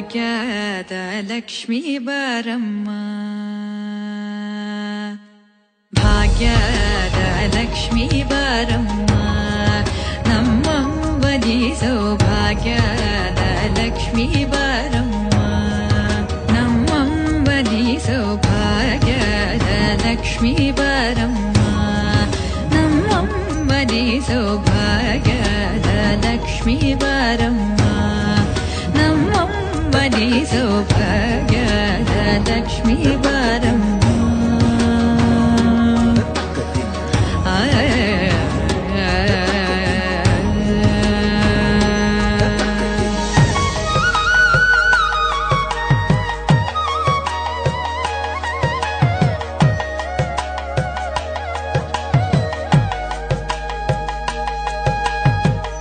ಭಾಗ್ಯದ ಲಕ್ಷ್ಮೀ ಬಾರಮ್ಮ, ಭಾಗ್ಯದ ಲಕ್ಷ್ಮೀ ಬಾರಮ್ಮ, ನಮ್ಮಂಬನಿ ಸೌಭಾಗ್ಯದ ಲಕ್ಷ್ಮೀ ಬಾರಮ್ಮ, ನಮ್ಮಂಬನಿ ಸೌಭಾಗ್ಯದ ಲಕ್ಷ್ಮೀ ಬಾರಮ್ಮ, ನಮ್ಮಂಬನಿ ಸೌಭಾಗ್ಯದ ಲಕ್ಷ್ಮೀ ಬಾರಮ್ಮ, ನಮ್ಮಂಬನಿ ಸೌಭಾಗ್ಯದ ಲಕ್ಷ್ಮೀ ಬಾರಮ್ಮ.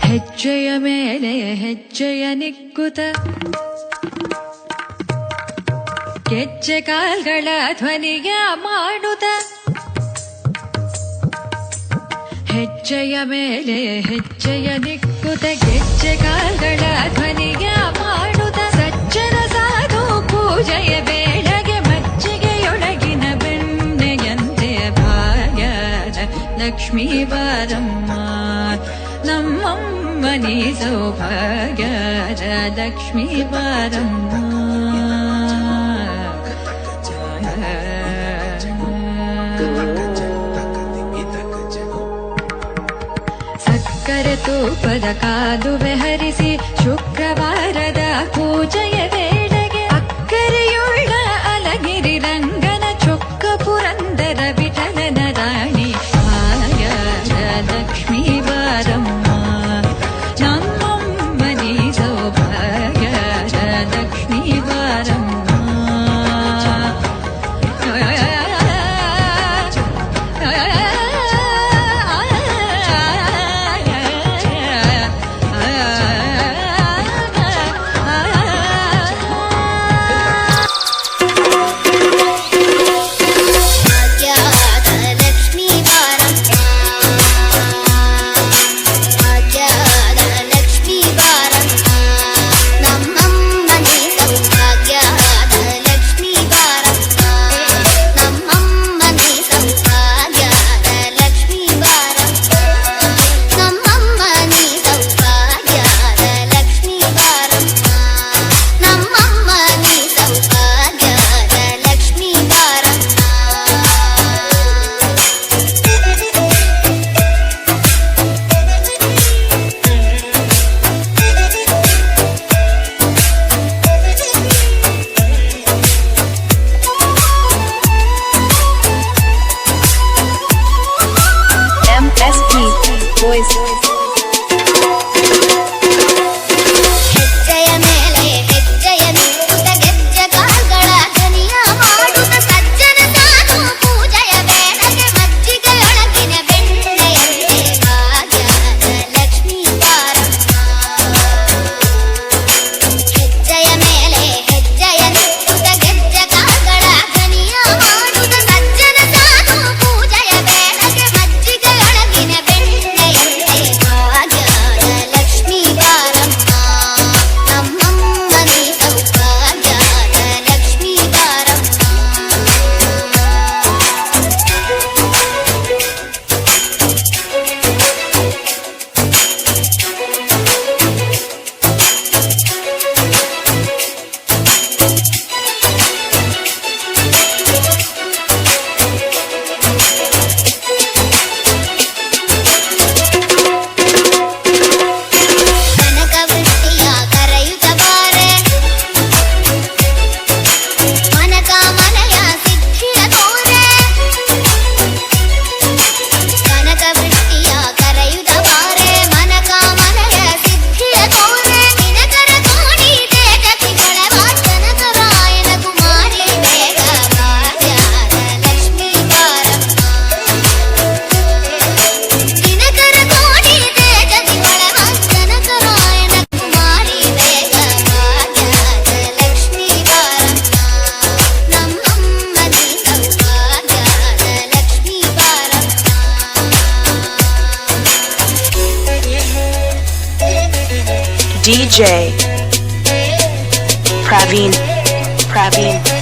ಹೆಜ್ಜೆಯ ಮೇಲೆ ಹೆಜ್ಜೆಯ ನಿಕ್ಕುತ ಗೆಜ್ಜೆ ಕಾಲ್ಗಳ ಧ್ವನಿಯ ಮಾಡುತ್ತ, ಹೆಜ್ಜೆಯ ಮೇಲೆ ಹೆಜ್ಜೆಯ ನಿಕ್ಕುತ ಗೆಜ್ಜೆ ಕಾಲ್ಗಳ ಧ್ವನಿಯ ಮಾಡುತ್ತ, ಸಜ್ಜನ ಸಾಧು ಪೂಜೆಯ ಬೇಳೆಗೆ ಮಜ್ಜಿಗೆಯೊಳಗಿನ ಬೆಣ್ಣೆಯಂತೆ ಭಾಗ್ಯದ ಲಕ್ಷ್ಮೀ ಬಾರಮ್ಮ, ನಮ್ಮಮ್ಮನಿ ಸೌಭಾಗ್ಯದ ಲಕ್ಷ್ಮೀ ಬಾರಮ್ಮ. ಸಕ್ಕರೆ ತೂಪದ ಕಾಲುವೆ ಹರಿಸಿ ಶುಕ್ರವಾರದ ಪೂಜೆಯ ವೇಳೆಗೆ ಅಕ್ಕರೆಯುಳ್ಳ ಅಲಗಿರಿ ರಂಗನ ಚೊಕ್ಕ ಪುರಂದರ ವಿಠಲನ ರಾಣಿ ಭಾಗ್ಯದ ಲಕ್ಷ್ಮೀ ಬಾರಮ್ಮ, ನಮ್ಮಮ್ಮನಿ ಸೌಭಾಗ್ಯದ ಲಕ್ಷ್ಮೀ ಬಾರಮ್ಮ. DJ Praveen.